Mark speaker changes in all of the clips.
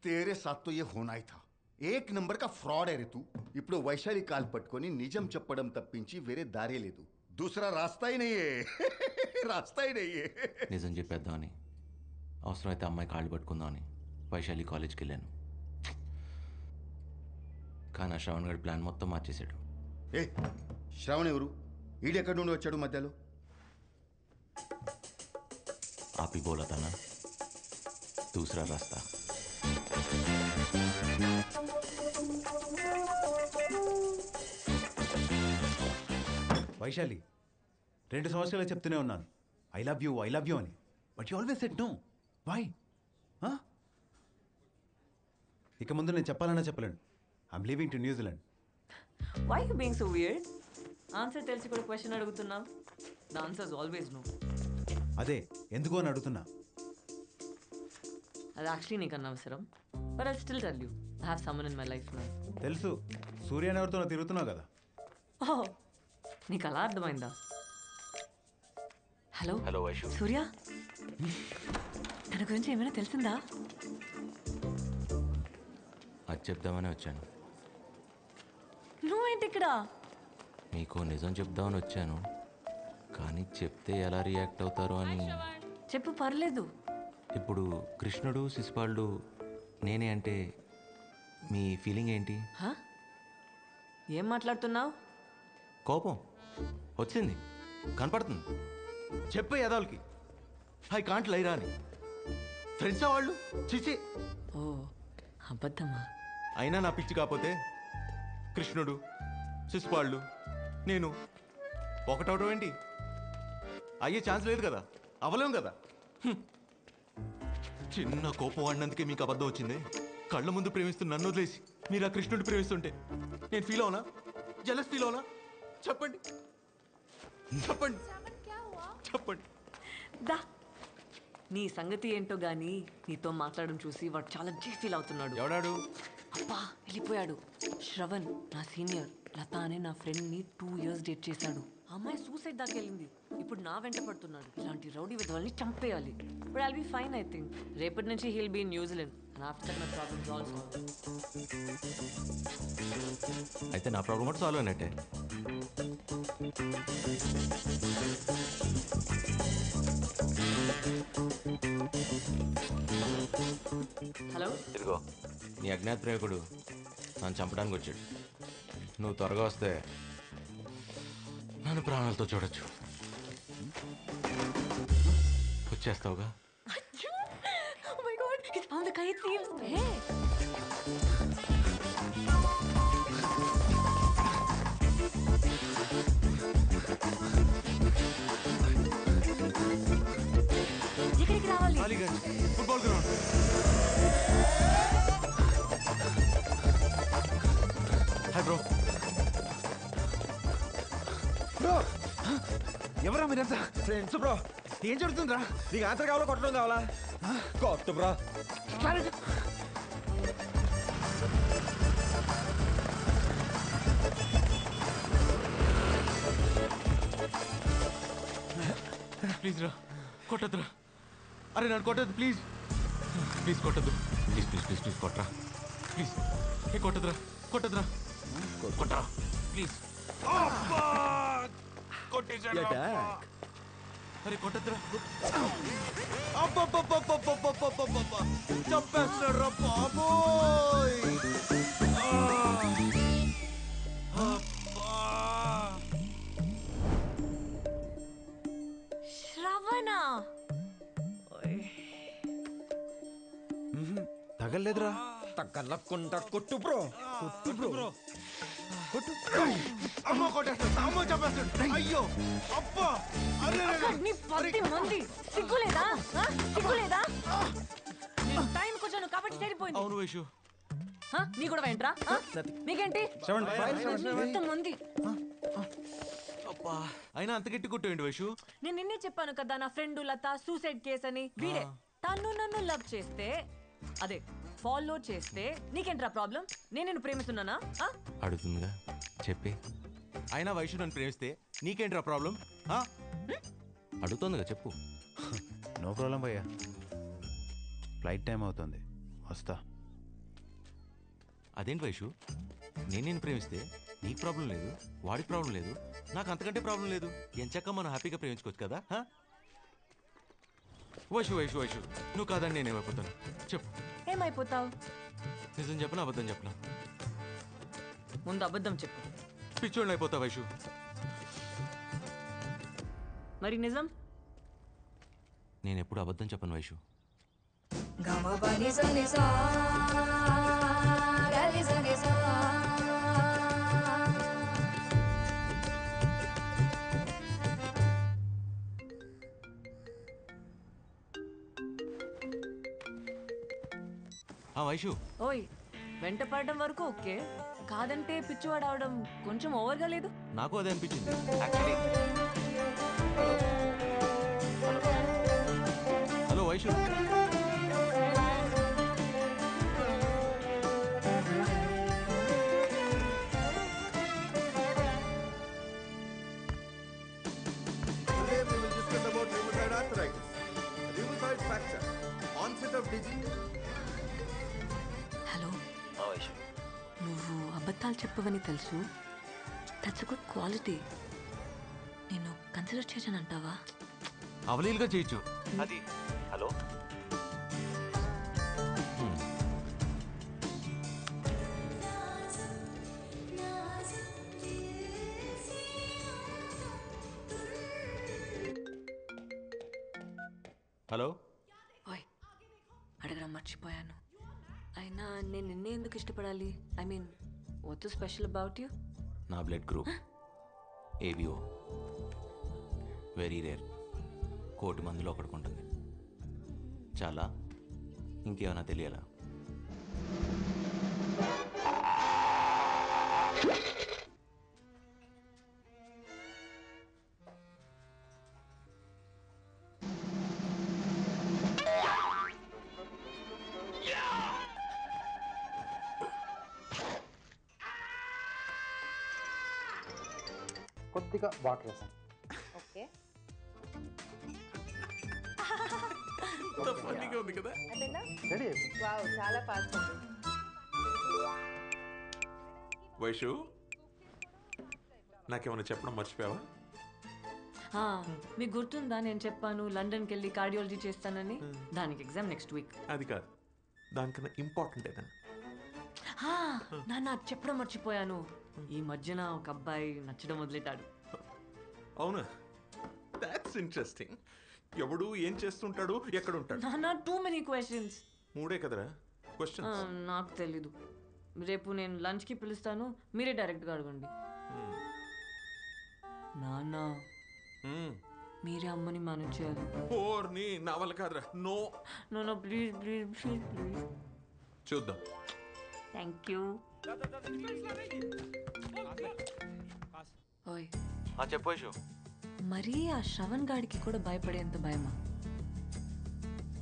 Speaker 1: तेरे साथ तो ये होना ही था. एक नंबर का फ्रॉड है रे तू. ఇప్పుడు వైశాలి కాల్ పట్టుకొని నిజం చెప్పడం తప్పించి వేరే దారే లేదు. दूसरा रास्ता ही नहीं है. रास्ता ही नहीं है.
Speaker 2: నిజం చెప్పేద్దామని అవసరమైతే అమ్మాయి కాళ్ళు పట్టుకుందామని వైశాలి కాలేజ్కి వెళ్ళాను. కానీ ఆ శ్రవణ్ గడి ప్లాన్ మొత్తం మార్చేశాడు.
Speaker 1: ఏ శ్రావణ్ ఎవరు? ఈడెక్కడి నుండి వచ్చాడు మధ్యలో?
Speaker 2: आप ही बोला था ना दूसरा रास्ता.
Speaker 3: వైశాలి 2 సంవత్సరాలు చెప్తూనే ఉన్నాను ఐ లవ్ యూ అని, but you always said no. Why? ఇక ముందు నేను చెప్పాలన్నా చెప్పలేను. I'm leaving to New Zealand.
Speaker 4: Why you being so weird? Answer తెలిసి కూడా క్వశ్చన్ అడుగుతున్నావు. The answer is always no.
Speaker 3: అదే ఎందుకు అని అడుగుతున్నా.
Speaker 4: అది యాక్చువల్లీ నీకు అనవసరం, but I still tell you I have someone in my life now.
Speaker 3: తెలుసు, సూర్యని ఎవరితో తిరుగుతున్నావు కదా.
Speaker 4: ఓహ్, నీకు అలా అర్థమైందా? Hello
Speaker 2: hello Vaishu.
Speaker 4: సూర్య, తన గురించి ఏమైనా తెలిసిందా?
Speaker 2: అది చెప్దామని వచ్చాను.
Speaker 4: నువ్వేంటి ఇక్కడ?
Speaker 2: మీకు నిజం చెప్దామని వచ్చాను, కానీ చెప్తే ఎలా రియాక్ట్ అవుతారో అని.
Speaker 4: చెప్పు, పర్లేదు.
Speaker 2: ఇప్పుడు కృష్ణుడు శిశుపాలుడు నేనే అంటే మీ ఫీలింగ్ ఏంటి?
Speaker 4: ఏం మాట్లాడుతున్నావు?
Speaker 2: కోపం వచ్చింది, కనపడుతుంది. చెప్పే యదాలకి ఐ కాంట్ లైరా అని. ఫ్రెండ్సా వాళ్ళు? చిచి.
Speaker 4: ఓ, అబద్ధమా?
Speaker 2: అయినా నా పిచ్చి కాకపోతే కృష్ణుడు శిశుపాలుడు నేను ఒకటవటం ఏంటి? అయ్యే ఛాన్స్ లేదు కదా, అవ్వలేం కదా. చిన్న కోపం వాడినందుకే మీకు అబద్ధం వచ్చింది. కళ్ళ ముందు ప్రేమిస్తున్న నన్ను వదిలేసి మీరు ఆ కృష్ణుడు ప్రేమిస్తుంటే నేను ఫీల్ అవునా? జలస్ ఫీల్ అవునా? చెప్పండి చెప్పండి చెప్పండి.
Speaker 4: దా, నీ సంగతి ఏంటో గానీ నీతో మాట్లాడడం చూసి వాడు చాలా ఫీల్ అవుతున్నాడు.
Speaker 2: ఎవడాడు?
Speaker 4: అబ్బా, వెళ్ళిపోయాడు. శ్రవణ్, నా సీనియర్. లత అనే నా ఫ్రెండ్ని 2 years డేట్ చేశాడు. అమ్మాయి సూసైడ్ దాకా వెళ్ళింది. ఇప్పుడు నా వెంట పడుతున్నాడు. ఇలాంటి రౌడీ విధవల్ని చంపేయాలి. But I'll be fine I think. రేపటి నుంచి he'll be in New Zealand and after my problems all solve.
Speaker 2: అయితే నా ప్రాబ్లం కూడా సాల్వ్ అయినట్టే.
Speaker 4: హలో,
Speaker 2: ఇదిగో నీ అజ్ఞాత ప్రేమికుడు నన్ను చంపడానికి వచ్చాడు. నువ్వు త్వరగా వస్తే నన్ను ప్రాణాలతో చూడొచ్చు. వచ్చేస్తావుగా?
Speaker 4: Oh my God, he's found the kite thieves. Hey. ఎక్కడికి రావాలి?
Speaker 2: Aliganj football ground. Hi bro.
Speaker 5: Bro, ఎవరా మీరంతా? Friends bro. ఏం జరుగుతుందిరా? నీకు ఆన్సర్ కావాలా కొట్టడం కావాలా? కొట్టు బ్రో.
Speaker 2: ప్లీజ్ రా, కొట్టద్దురా. అరే నన్ను కొట్టద్దు ప్లీజ్. ప్లీజ్ కొట్టద్దు. ప్లీజ్ ప్లీజ్ ప్లీజ్ ప్లీజ్ కొట్టరా ప్లీజ్. ఏ కొట్టద్దురా, కొట్టద్దురా, కొట్టరా ప్లీజ్. కొట్టేశాడు. అరే కొట్టద్దురా. చంపేస్తున్నాడు రా బాబోయ్.
Speaker 4: శ్రవణ,
Speaker 5: తగలేదురా. తగ్గలకుండా కొట్టు బ్రో. కొట్టు బ్రో. కొట్టు.
Speaker 2: అమ్మ కొట్టేస్తాడు. అమ్మ చంపేస్తాడు. అయ్యో అబ్బా.
Speaker 4: నీ 10 మంది సిగ్గులేదా? సిగ్గులేదా? నేను టైం కొంచెం కాబట్టి సరిపోయింది.
Speaker 2: అవును వైషు.
Speaker 4: నీ కూడా వెంట్రా? నీకేంటి? మంది.
Speaker 2: అబ్బా, అయినా అంత గట్టి కొట్టేయండి వైషు.
Speaker 4: నేను నిన్నే చెప్పాను కదా నా ఫ్రెండ్ లత సూసైడ్ కేస్ అని. వీడే తను నన్ను లవ్ చేస్తే, అదే ఫాలో చేస్తే నీకేంట్రా ప్రాబ్లం? నేను నిన్ను ప్రేమిస్తున్నానా?
Speaker 2: అడుగుతుందిగా చెప్పి. అయినా వైషు నన్ను ప్రేమిస్తే నీకేంట్రా ప్రాబ్లం? అడుగుతుందిగా చెప్పు.
Speaker 3: నో ప్రాబ్లం భయ్యా, ఫ్లైట్ టైం అవుతుంది, వస్తా.
Speaker 2: అదేంటి వైషు, నేను ప్రేమిస్తే నీకు ప్రాబ్లం లేదు, వాడికి ప్రాబ్లం లేదు, నాకు అంతకంటే ప్రాబ్లం లేదు. ఎంచక్క మనం హ్యాపీగా ప్రేమించుకోవచ్చు కదా. వైషు వైషు వైషు, నువ్వు కాదని నేనేమైపోతాను చెప్పు.
Speaker 4: ఏమైపోతావు?
Speaker 2: నిజం చెప్పనా అబద్ధం చెప్పనా?
Speaker 4: ముందు అబద్ధం చెప్పు.
Speaker 2: పిచ్చోళ్ళు అయిపోతా వైషు.
Speaker 4: మరి నిజం?
Speaker 2: నేను ఎప్పుడు అబద్ధం చెప్పను వైషు. వైషు,
Speaker 4: ఓయ్, వెంట పడడం వరకు ఓకే, కాదంటే పిచ్చివాడు అవడం కొంచెం ఓవర్గా లేదు?
Speaker 2: నాకు అదే అనిపించింది actually. Hello Vaishu.
Speaker 6: Today we will discuss about rheumatoid arthritis, rheumatoid fracture, onset of disease.
Speaker 4: Hello, నువ్వు అబద్ధాలు చెప్పవని తెలుసు. That's good quality. నేను కన్సిడర్ చేశానంటావా?
Speaker 2: అవలీలుగా చేయొచ్చు అది. హలో. హలో.
Speaker 4: ఓయ్, అడగడం మర్చిపోయాను. అయినా నేను నిన్నే ఎందుకు ఇష్టపడాలి? I mean, what's special about you?
Speaker 2: నా blood group ABO. Very rare. 1,000,000 మందిలో ఒకటికి ఉంటుంది. చాలా. ఇంకేమైనా తెలియాలా?
Speaker 7: కొద్దిగా వాటర్ వేసాను.
Speaker 8: ఓకే,
Speaker 2: ఉంది కదా.
Speaker 8: అయిపోయిందా?
Speaker 7: రెడీ అయిపోయింది.
Speaker 8: వావ్, చాలా ఫాస్ట్ ఉంది.
Speaker 9: వైషు, నాకేమైనా చెప్పడం మర్చిపోయావా?
Speaker 4: మీకు గుర్తుందా నేను చెప్పాను లండన్కి వెళ్ళి కార్డియాలజీ చేస్తానని? దానికి ఎగ్జామ్ నెక్స్ట్ వీక్.
Speaker 9: అది కాదు, దానికన్నా ఇంపార్టెంట్ ఏదైనా.
Speaker 4: నాన్న చెప్పడం మర్చిపోయాను. ఈ మధ్యన ఒక అబ్బాయి నచ్చడం మొదలెట్టాడు.
Speaker 9: అవునా? That's interesting. ఎవడు ఏం చేస్తుంటాడు, ఎక్కడ ఉంటాడు?
Speaker 4: నాన్న, టూ మెనీ క్వశ్చన్స్.
Speaker 9: 3 కదరా క్వశ్చన్స్.
Speaker 4: నాకు తెలీదు. రేపు నేను లంచ్కి పిలుస్తాను, మీరే డైరెక్ట్గా అడగండి. నాన్న, మీరే అమ్మని మేనేజ్ చేయాలి.
Speaker 9: ఓర్ని నా వల్ల కాదురా. No
Speaker 4: no please please please please.
Speaker 9: చూద్దాం.
Speaker 4: Thank you. ఓయ్,
Speaker 2: చెప్పు వైషు.
Speaker 4: మరీ ఆ శ్రవణ్ గాడికి కూడా భయపడేంత భయమా?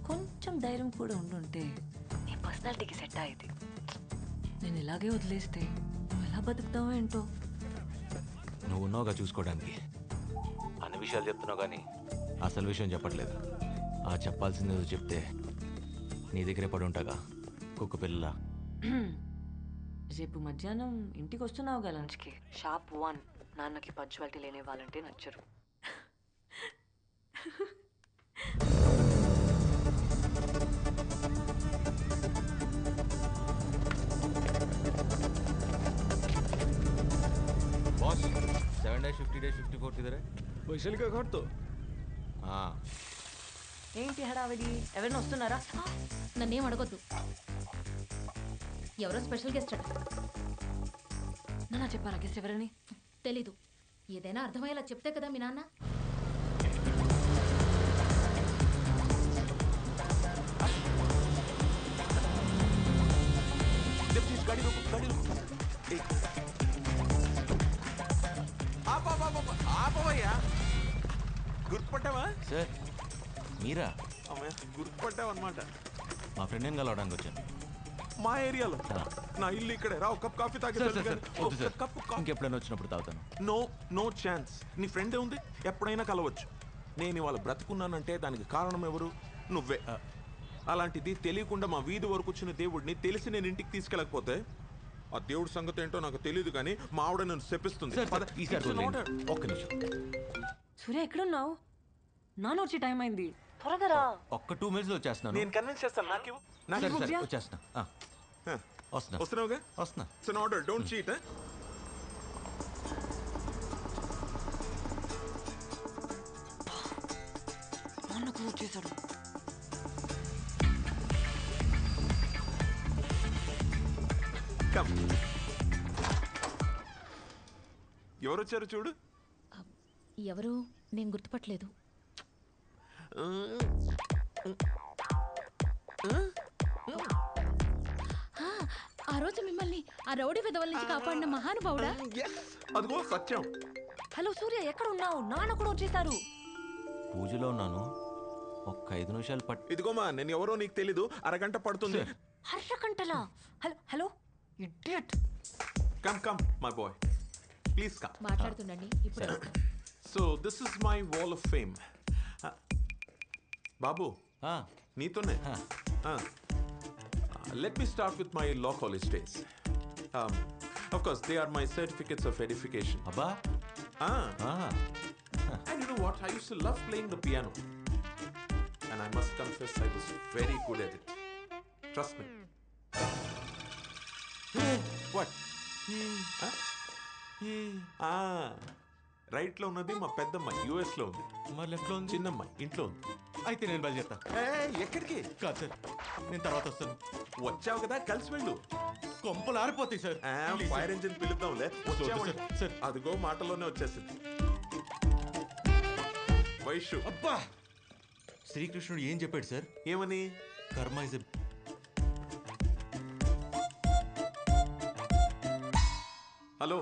Speaker 4: కొంచెం ధైర్యం కూడా ఉండుంటే నీ పర్సనాలిటీకి సెట్ అయ్యేది. నేను ఇలాగే వదిలేస్తే నువ్వు ఎలా బతుకుతావో ఏంటో.
Speaker 2: నువ్వు ఉన్నావుగా చూసుకోవడానికి. అన్ని విషయాలు చెప్తున్నావు కానీ అసలు విషయం చెప్పట్లేదు. ఆ చెప్పాల్సింది ఏదో చెప్తే నీ దగ్గరే పడి ఉంటాగా కుక్క పిల్ల.
Speaker 4: రేపు మధ్యాహ్నం ఇంటికి వస్తున్నావుగా లంచ్కి? షాప్ 1. నాన్నకి పంచువాలిటీ లేని వాళ్ళంటే నచ్చరు.
Speaker 2: बॉस 7 days 50 days 54 किधर है?
Speaker 5: వైశాలి కా ఘాట్ తో.
Speaker 2: हाँ.
Speaker 4: ఏంటి హడావిడి? ఎవరైనా వస్తున్నారా?
Speaker 10: నన్నేం అడగొద్దు. ఎవరో స్పెషల్ గెస్ట్ అట.
Speaker 4: నాన్న చెప్పారా గెస్ట్ ఎవరని?
Speaker 10: తెలీదు. ఏదైనా అర్థమయ్యేలా చెప్తే కదా మీ నాన్న.
Speaker 9: गाड़ी रोको, गाड़ी रोको. ఆపవయ్యా. గుర్తుపట్టావా?
Speaker 2: సార్ మీరా?
Speaker 9: అమ్మయ్య, గుర్తుపట్టావన్నమాట.
Speaker 2: మా ఫ్రెండ్ ఏం కలవడానికి వచ్చాను.
Speaker 9: మా ఏరియాలో. నా ఇల్లు ఇక్కడే. రా, ఒక కప్ కాఫీ తాగి.
Speaker 2: వద్దు సార్, ఇంకెప్పుడైనా వచ్చినప్పుడు తాగుతాను.
Speaker 9: No chance. నీ ఫ్రెండే ఉంది, ఎప్పుడైనా కలవచ్చు. నేను ఇవాళ బ్రతుకున్నానంటే దానికి కారణం ఎవరు? నువ్వే. అలాంటిది తెలియకుండా మా వీధి వరకు వచ్చిన దేవుడిని తెలిసి నేను ఇంటికి తీసుకెళ్ళకపోతే ఆ దేవుడి సంగతి ఏంటో నాకు తెలియదు కానీ మా ఆవిడ నన్ను శపిస్తుంది.
Speaker 2: సార్
Speaker 9: పద.
Speaker 2: ఈసారి
Speaker 9: It's an
Speaker 2: వదిలేయండి.
Speaker 9: order.
Speaker 2: ఒక్క నిమిషం
Speaker 4: సూర్య ఎక్కడున్నావు? నాన్న వచ్చే టైం అయింది, త్వరగా రా.
Speaker 2: ఒక్క 2 minutes వచ్చేస్తున్నాను.
Speaker 9: నేను కన్విన్స్ చేస్తాను. నాకు
Speaker 2: సరే
Speaker 9: ఇవ్వు.
Speaker 2: సరే వచ్చేస్తున్నా. వస్తున్నా
Speaker 9: వస్తున్నావుగా?
Speaker 2: వస్తున్నా.
Speaker 9: It's an order. Don't cheat.
Speaker 4: నాన్న కూడా వచ్చేసాడు.
Speaker 9: Come. ఎవరు వచ్చారు చూడు.
Speaker 10: ఎవరు? నేను గుర్తుపట్టలేదు. ఆ రోజు మిమ్మల్ని ఆ రౌడీ విధవల నుంచి కాపాడిన మహానుభావుడా?
Speaker 9: అదిగో సత్యం.
Speaker 4: హలో సూర్య, ఎక్కడ ఉన్నావు? నాన్న కూడా వచ్చేసారు.
Speaker 2: పూజలో ఉన్నాను, ఒక్క 5 నిమిషాలు
Speaker 9: ఇదిగోమా, నేను ఎవరో నీకు తెలీదు. అరగంట పడుతుంది.
Speaker 4: హర్షకంటలా. Hello hello idiot.
Speaker 9: Come come my boy, please come.
Speaker 10: మాట్లాడుతుండండి, ఇప్పుడు
Speaker 9: so this is my wall of fame. బాబు నీతోనే. Let me start with my law college days. Of course, they are my certificates of edification.
Speaker 2: అబ్బా.
Speaker 9: And you know what? I used to love playing the piano. And I must confess, I was very good at it. Trust me. What? Right లో ఉన్నది మా పెద్దమ్మాయి, US లో ఉంది.
Speaker 2: మరి left లో ఉంది
Speaker 9: చిన్నమ్మాయి ఇంట్లో ఉంది.
Speaker 2: అయితే నేను బయలుదేరుతా.
Speaker 9: ఎక్కడికి?
Speaker 2: కాదు సార్, నేను తర్వాత వస్తాను.
Speaker 9: వచ్చావు కదా, కలిసి వెళ్ళు.
Speaker 2: కొంపలు ఆరిపోతాయి సార్.
Speaker 9: ఫైర్ ఇంజిన్ పిలుద్దాంలే.
Speaker 2: సార్.
Speaker 9: అదిగో మాటలోనే వచ్చేసింది. వైషు.
Speaker 2: అబ్బా, శ్రీకృష్ణుడు ఏం చెప్పాడు సార్?
Speaker 9: ఏమని?
Speaker 2: కర్మ ఇస్
Speaker 9: హలో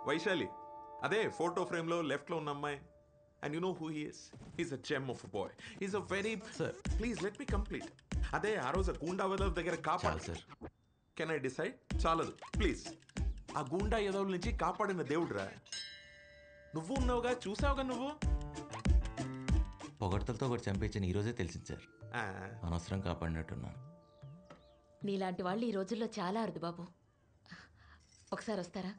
Speaker 9: వైశాలి, అదే ఫోటో ఫ్రేమ్ లో లెఫ్ట్ లో ఉన్న అమ్మాయి. And you know who he is? He's a gem of a boy. He's a very
Speaker 2: sir.
Speaker 9: Please let me complete. అదే ఆ రోజు గూండా వదల దగ్గర కాపాడు
Speaker 2: సార్.
Speaker 9: Can I decide? చాలదు ప్లీజ్. ఆ గూండా యదవుల నుంచి కాపాడిన దేవుడురా నువ్వు. ఉన్నావుగా, చూసావుగా నువ్వు.
Speaker 2: పొగడ్తలతో ఒకటి చంపించిన ఈరోజే తెలిసింది సార్. అనవసరం కాపాడినట్టున్నాను.
Speaker 10: నీలాంటి వాళ్ళు ఈ రోజుల్లో చాలా అరుదు బాబు. ఒకసారి వస్తారా?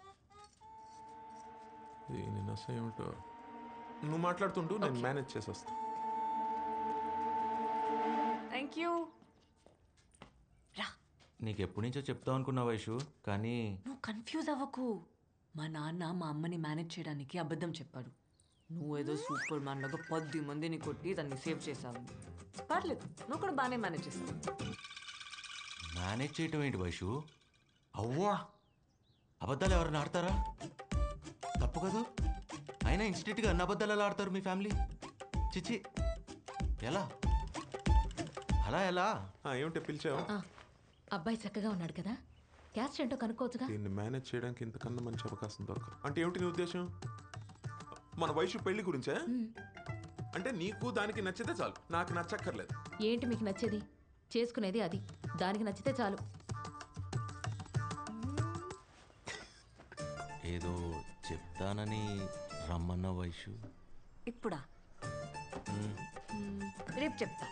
Speaker 9: దీని నస ఏమిటో. నువ్వు మాట్లాడుతుంటూ నేను మేనేజ్ చేసి వస్తా.
Speaker 4: Thank you. రా.
Speaker 2: నీకు ఎప్పటి నుంచో చెప్తావు అనుకున్నా వైషు, కానీ
Speaker 4: నువ్వు కన్ఫ్యూజ్ అవ్వకు. మా నాన్న మా అమ్మని మేనేజ్ చేయడానికి అబద్ధం చెప్పాడు. నువ్వేదో సూపర్ మ్యాన్ లాగా 10 మందిని కొట్టి దాన్ని సేవ్ చేసావు. పర్లేదు, నువ్వు కూడా బాగానే మేనేజ్ చేసావు.
Speaker 2: మేనేజ్ చేయటం ఏంటి వైషు? అవ్వా, అబద్ధాలు ఎవరైనా ఆడతారా? తప్పు కదా. అయినా ఇన్స్టిట్యూట్గా అన్ని అబద్ధాలు ఎలా ఆడతారు మీ ఫ్యామిలీ? చిచి, ఎలా అలా ఎలా?
Speaker 9: ఏమిటి పిలిచావు?
Speaker 10: అబ్బాయి చక్కగా ఉన్నాడు కదా, క్యాస్ట్ ఏంటో కనుక్కోవచ్చుగా.
Speaker 9: దీన్ని మేనేజ్ చేయడానికి ఇంతకన్నా మంచి అవకాశం దొరకదు. అంటే ఏమిటి నీ ఉద్దేశం? మన వయసు పెళ్లి గురించే? అంటే నీకు దానికి నచ్చితే చాలు, నాకు నచ్చక్కర్లేదు.
Speaker 10: ఏంటి మీకు నచ్చేది? చేసుకునేది అది, దానికి నచ్చితే చాలు.
Speaker 2: ఏదో చెప్తానని రమ్మన్న వైషు.
Speaker 4: ఇప్పుడా? రేపు చెప్తా.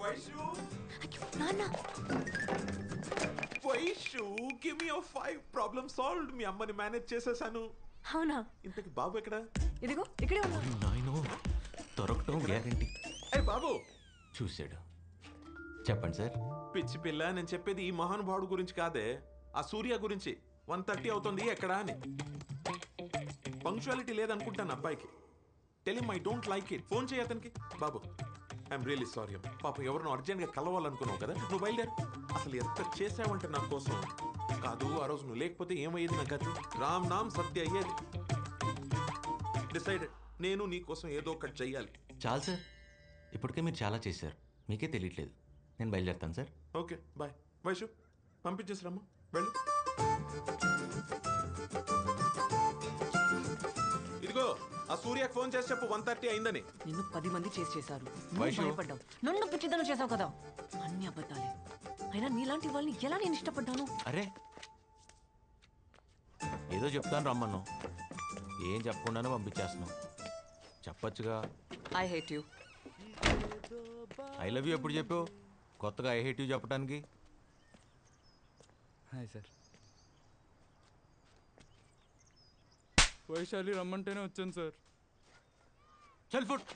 Speaker 9: వైషు,
Speaker 4: అయ్యో, నాన్న.
Speaker 9: Vaishu, give me 5 problem solved. మీ అమ్మని మేనేజ్ చేసేసాను.
Speaker 4: అవునా?
Speaker 9: ఇంతకి బాబు ఎక్కడ?
Speaker 4: ఇదిగో ఇక్కడే ఉన్నా.
Speaker 2: నాయనో, దొరకటం గ్యారంటీ.
Speaker 9: ఏ బాబు
Speaker 2: చూశాడు. చెప్పండి సార్.
Speaker 9: పిచ్చి పిల్ల, నేను చెప్పేది ఈ మహానుభావుడు గురించి కాదే, ఆ సూర్య గురించి. 1:30 అవుతుంది, ఎక్కడా అని. పంక్చువాలిటీ లేదనుకుంటాను అబ్బాయికి. Tell him I don't like it. Phone చేయి అతనికి. బాబు, ఐఎమ్ రియలీ సారీ. పాపం ఎవరినో అర్జెంట్గా కలవాలనుకున్నావు కదా, నువ్వు బయలుదేరు. అసలు ఎంత చేసావంటే నా కోసం. కాదు, ఆ రోజు నువ్వు లేకపోతే ఏమయ్యేది నా గతి? రామ్ నామ్ సత్య అయ్యేది. డిసైడెడ్, నేను నీ కోసం ఏదో ఒకటి చెయ్యాలి.
Speaker 2: చాలు సార్, ఇప్పటికే మీరు చాలా చేశారు, మీకే తెలియట్లేదు. నేను బయలుదేరుతాను సార్.
Speaker 9: Okay bye. వైషు, పంపించేసిరమ్మా, వెళ్ళు. ఇదిగో ఆ సూర్యకి ఫోన్ చేసి చెప్పు 1:30 అయిందని.
Speaker 4: నిన్ను 10 మంది చేశారు. నువ్వు
Speaker 2: వైషు.
Speaker 4: భయపడ్డావు. నన్ను పిచ్చిదనం చేసావు కదా. అన్ని అబద్ధాలే. అయినా నీలాంటి వాళ్ళని ఎలా నేను ఇష్టపడ్డాను?
Speaker 2: అరే, ఏదో చెప్తాను రమ్మన్నావు, ఏం చెప్పకుండానే పంపించేస్తున్నావు. చెప్పచ్చుగా.
Speaker 4: I hate you.
Speaker 2: I love you ఎప్పుడు చెప్పావు? కొత్తగా ఐ హేట్ యూ చెప్పడానికి.
Speaker 7: Hi sir. వైశాలి రమ్మంటేనే వచ్చాను సార్.
Speaker 2: చల్ ఫుట్